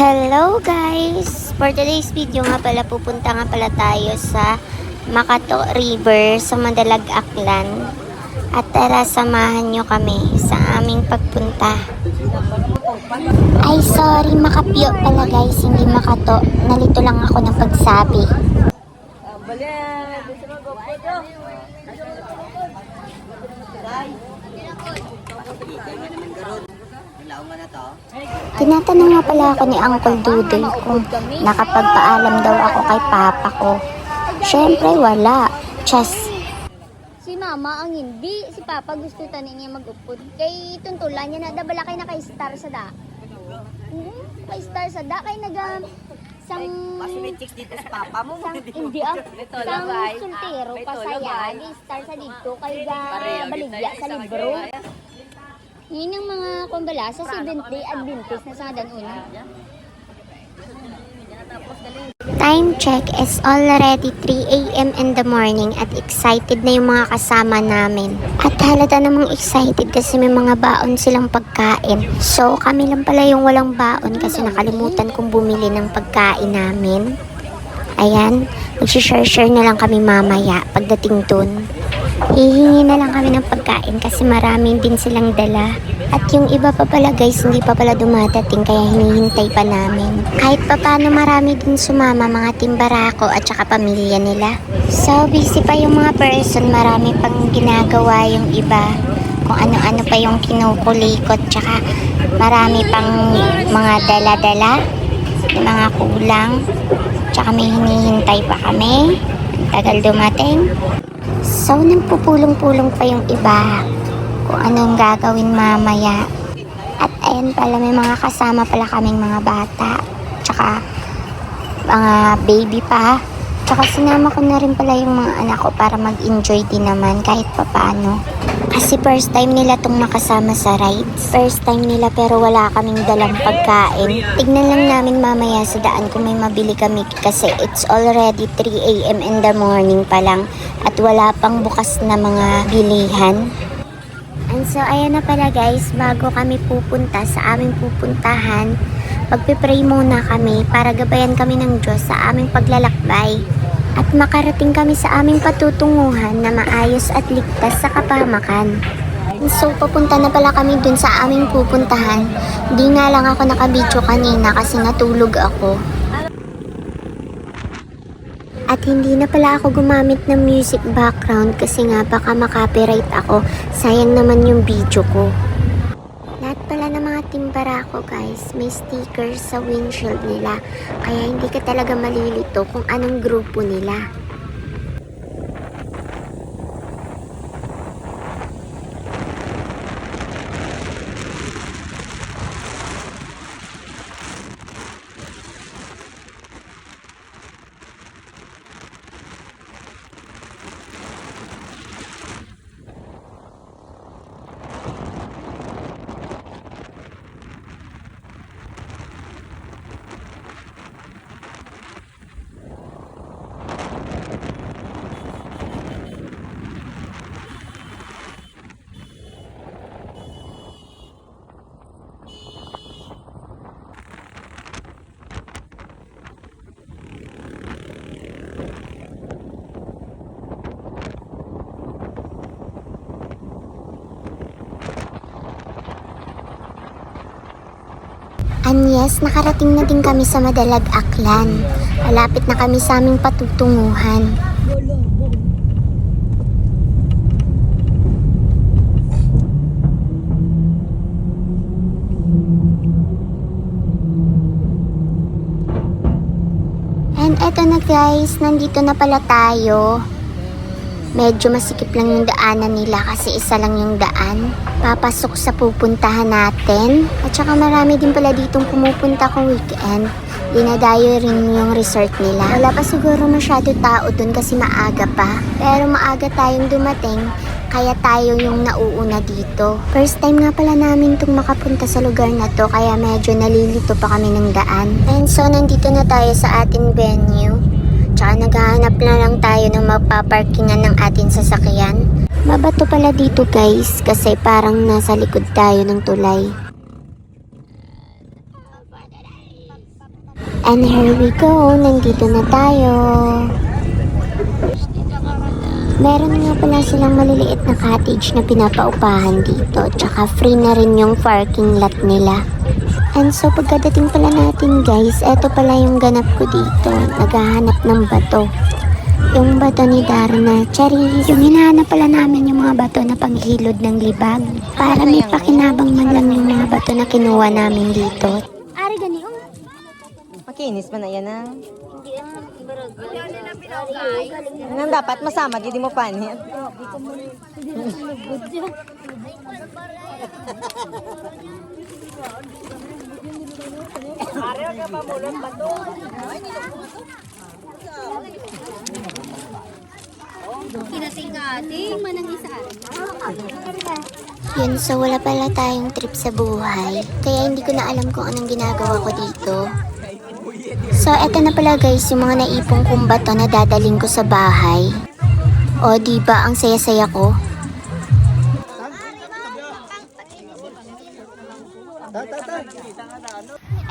Hello guys! For today's video nga pala, pupunta nga pala tayo sa Makato River sa Madalag Aklan. At tara, samahan nyo kami sa aming pagpunta. Ay sorry, Makapyo pala guys, hindi Makato. Nalito lang ako ng pagsabi. Tinatanong nga pala ako ni Uncle Dudoy kung nakapagpaalam daw ako kay Papa ko. Syempre wala. Chas. Si Mama ang hindi. Si Papa gusto tanin niya mag-upod. Kay tuntulan niya na dabala kay na kay Star sa da. Kay Star sa da. Kay sang... May chicks dito sa Papa mo. Hindi sang sultero pasaya. Kay Star sa dito. Kay baligya sa libro. Yun yung mga kumbala sa 70 Adventist na sa una. Time check is already 3 a.m. in the morning at excited na yung mga kasama namin. At halata namang excited kasi may mga baon silang pagkain. So kami lang pala yung walang baon kasi nakalimutan kong bumili ng pagkain namin. Ayan, mag-share na lang kami mamaya pagdating dun. Hihingi na lang kami ng pagkain kasi marami din silang dala. At yung iba pa pala guys, hindi pa pala dumadating kaya hinihintay pa namin. Kahit pa paano marami din sumama, mga timbarako at saka pamilya nila. So busy pa yung mga person, marami pang ginagawa yung iba. Kung ano-ano pa yung kinukulikot, tsaka marami pang mga dala-dala, mga kulang. Tsaka may hinihintay pa kami. Tagal dumating. So, nagpupulong-pulong pa yung iba kung anong gagawin mamaya. At ayan pala, may mga kasama pala kaming mga bata. Tsaka, mga baby pa. Tsaka sinama ko na rin pala yung mga anak ko para mag-enjoy din naman kahit papano. Kasi first time nila tong makasama sa rides. First time nila pero wala kaming dalang pagkain. Tignan lang namin mamaya sa daan kung may mabili kami kasi it's already 3 a.m. in the morning pa lang at wala pang bukas na mga bilihan. And so ayan na pala guys, bago kami pupunta sa aming pupuntahan, magpipray muna kami para gabayan kami ng Diyos sa aming paglalakbay at makarating kami sa aming patutunguhan na maayos at ligtas sa kapahamakan. So papunta na pala kami dun sa aming pupuntahan. Di nga lang ako nakabidyo kanina kasi natulog ako. At hindi na pala ako gumamit ng music background kasi nga baka makopyright ako. Sayang naman yung video ko. Lahat pala ng mga timbarako guys, may stickers sa windshield nila. Kaya hindi ka talaga malilito kung anong grupo nila. And yes, nakarating na din kami sa Madalag Aklan. Malapit na kami sa aming patutunguhan. And eto na guys, nandito na pala tayo. Medyo masikip lang yung daanan nila kasi isa lang yung daan. Papasok sa pupuntahan natin. At saka marami din pala ditong pumupunta kung weekend. Dinadayo rin yung resort nila. Wala pa siguro masyado tao dun kasi maaga pa. Pero maaga tayong dumating, kaya tayo yung nauuna dito. First time nga pala namin itong makapunta sa lugar na to, kaya medyo nalilito pa kami ng daan. And so, nandito na tayo sa ating venue. Tsaka naghahanap na lang tayo ng magpaparkingan ng ating sasakyan. Mabato pala dito guys kasi parang nasa likod tayo ng tulay. And here we go, nandito na tayo. Meron nga pala silang maliliit na cottage na pinapaupahan dito. Tsaka free na rin yung parking lot nila. And so pagkadating pala natin guys, eto pala yung ganap ko dito. Naghahanap ng bato. Yung bato ni Darna. Charis, yung hinahanap pala namin yung mga bato na panghilod ng libag. Para may pakinabang man lang yung mga bato na kinuha namin dito. Ari gani oh. Makinis man na yan ah. Hindi ang barag. Nang dapat masama, di mo panit. Kinating manang isa. Yun, so wala pala tayong trip sa buhay. Kaya hindi ko na alam kung anong ginagawa ko dito. So eto na pala guys, yung mga naipong kong bato na dadaling ko sa bahay. O diba ang saya-saya ko?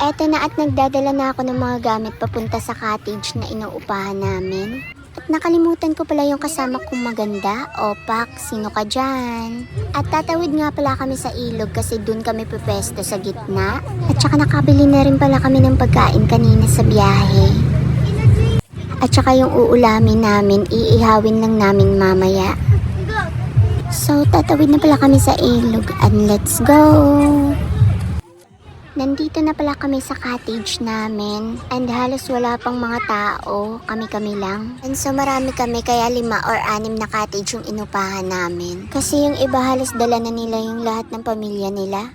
Eto na at nagdadala na ako ng mga gamit papunta sa cottage na inuupahan namin. At nakalimutan ko pala yung kasama kong maganda. Opak, sino ka dyan? At tatawid nga pala kami sa ilog kasi dun kami pupesto sa gitna. At saka nakabili na rin pala kami ng pagkain kanina sa biyahe. At saka yung uulamin namin, iihawin lang namin mamaya. So tatawid na pala kami sa ilog and let's go! Nandito na pala kami sa cottage namin and halos wala pang mga tao, kami-kami lang. And so marami kami kaya 5 or 6 na cottage yung inupahan namin. Kasi yung iba halos dala na nila yung lahat ng pamilya nila.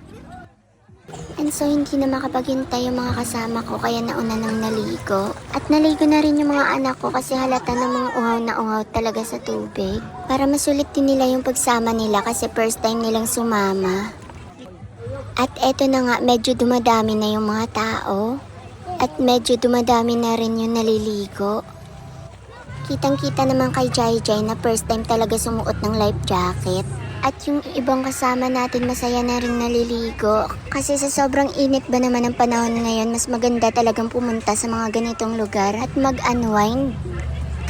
And so hindi na makapaghintay yung mga kasama ko kaya nauna nang naligo. At naligo na rin yung mga anak ko kasi halata namang uhaw na uhaw talaga sa tubig. Para masulit din nila yung pagsama nila kasi first time nilang sumama. At eto na nga, medyo dumadami na yung mga tao. At medyo dumadami na rin yung naliligo. Kitang-kita naman kay Jai Jai na first time talaga sumuot ng life jacket. At yung ibang kasama natin masaya na rin naliligo. Kasi sa sobrang init ba naman ng panahon ngayon, mas maganda talagang pumunta sa mga ganitong lugar at mag-unwind.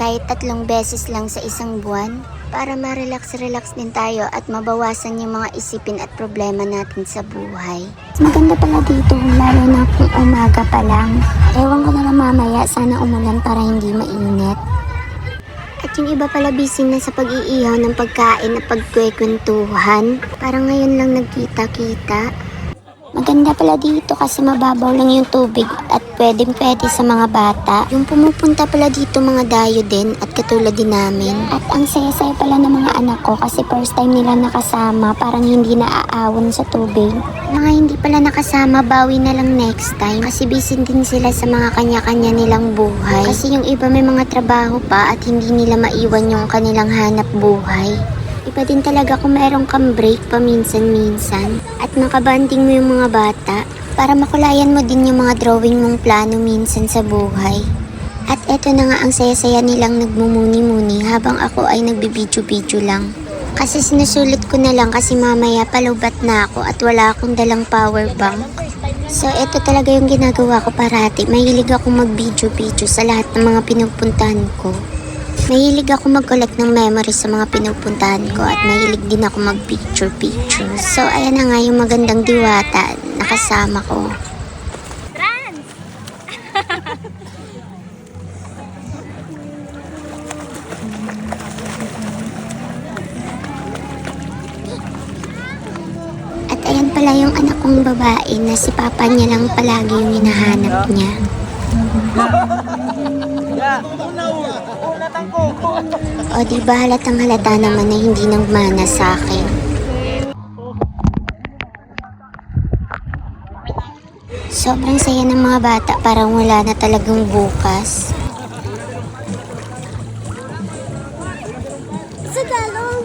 Kahit 3 beses lang sa isang buwan. Para ma-relax-relax din tayo at mabawasan yung mga isipin at problema natin sa buhay. Maganda pala dito, lalo na kung umaga pa lang. Ewan ko na lang mamaya, sana umulan para hindi mainit. At yung iba pala busy na sa pag-iihaw ng pagkain at pagkwekwentuhan. Parang ngayon lang nagkita-kita. Maganda pala dito kasi mababaw lang yung tubig at pwedeng-pwede sa mga bata. Yung pumupunta pala dito mga dayo din at katulad din namin. At ang saya-saya pala ng mga anak ko kasi first time nila nakasama, parang hindi naaawon sa tubig. Mga hindi pala nakasama, bawi na lang next time kasi busy din sila sa mga kanya-kanya nilang buhay. Kasi yung iba may mga trabaho pa at hindi nila maiwan yung kanilang hanap buhay. Iba din talaga kung mayroong kang break paminsan-minsan at makabanding mo yung mga bata para makulayan mo din yung mga drawing mong plano minsan sa buhay. At eto na nga ang saya-saya nilang nagmumuni-muni habang ako ay nagbibidyo-bidyo lang. Kasi sinusulit ko na lang kasi mamaya palubat na ako at wala akong dalang power bank. So eto talaga yung ginagawa ko parati. Mahilig ako mag-video-video sa lahat ng mga pinupuntahan ko. Mahilig ako mag-collect ng memories sa mga pinupuntahan ko at mahilig din ako mag-picture-picture. So, ayan na nga yung magandang diwata na kasama ko. Trans! At ayan pala yung anak kong babae na si papa niya lang palagi yung hinahanap niya. O diba halatang halata naman na hindi nagmana sa akin. Sobrang saya ng mga bata, parang wala na talagang bukas. Sa dalong!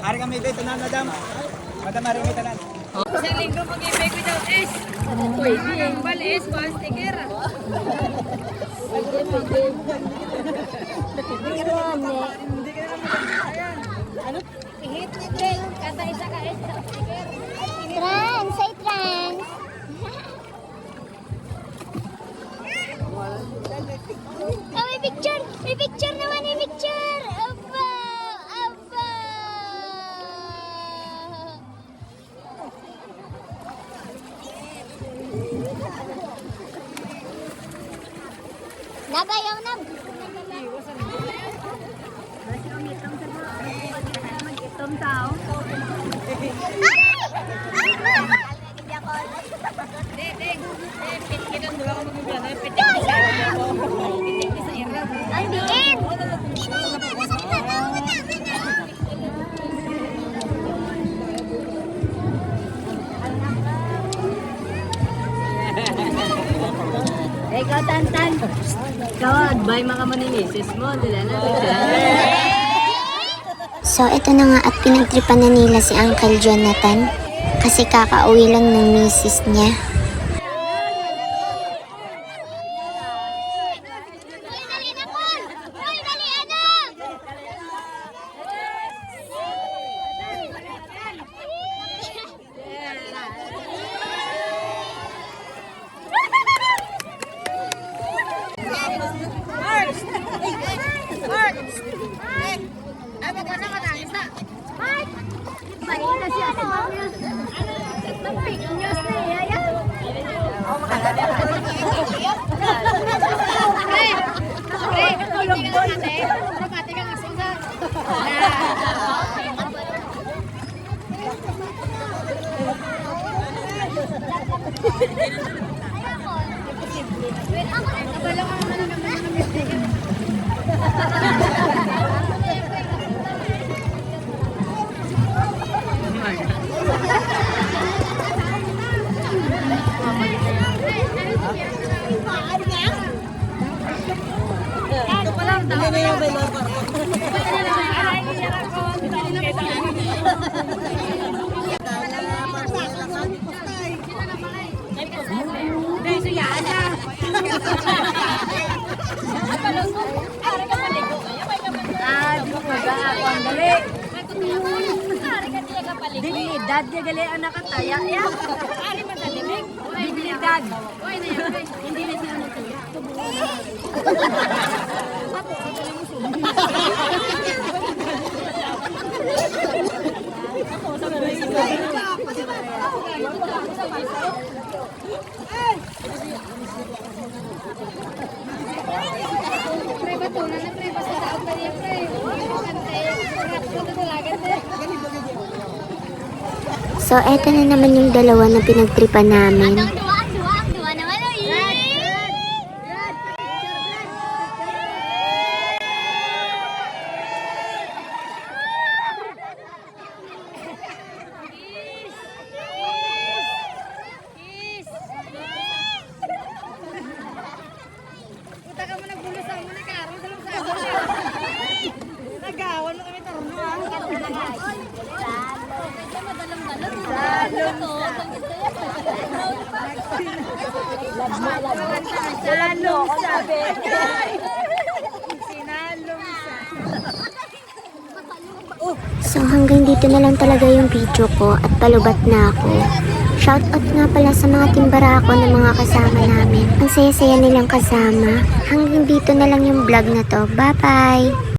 Ari kami dito tanan, madam. Madam, ari kami tanan. Isang linggo mag-ibig without S. Pwede. Bal S, bal sticker. Ano? Hit, kata isa ka S, sticker. Trans, ay trans. Oh, may picture! May picture naman, may picture! Aba! Aba! Nabayaw na! Ay, diin! Ikaw, Tantan. Ikaw, adbay maka mo ni misis mo. Dila na. So, ito na nga at pinagtripan na nila si Uncle Jonathan kasi kakauwi lang ng misis niya. Uy, dali na, Paul! Uy, dali, anak! Mahina siya sa mga fake news na yaya. Dignidad dia gali anak kataya ya. Ari man dalimig. Dignidad. Oy na yan. Hindi na siya natuya. Pre batulan na pre basta daog pa niya pre. Kantay. Katulagan pre. So, eto na naman yung dalawa na pinagtripan namin. Ang duwa naman o Puta ka mo nagbulos sa mo na karo dalam sa ako. Nagawan mo kami taruno ah. Sinalong sabi. Sinalong So, hanggang dito na lang talaga yung video ko at palubat na ako. Shoutout nga pala sa mga timbarako ng mga kasama namin. Ang saya-saya nilang kasama. Hanggang dito na lang yung vlog na to. Bye-bye!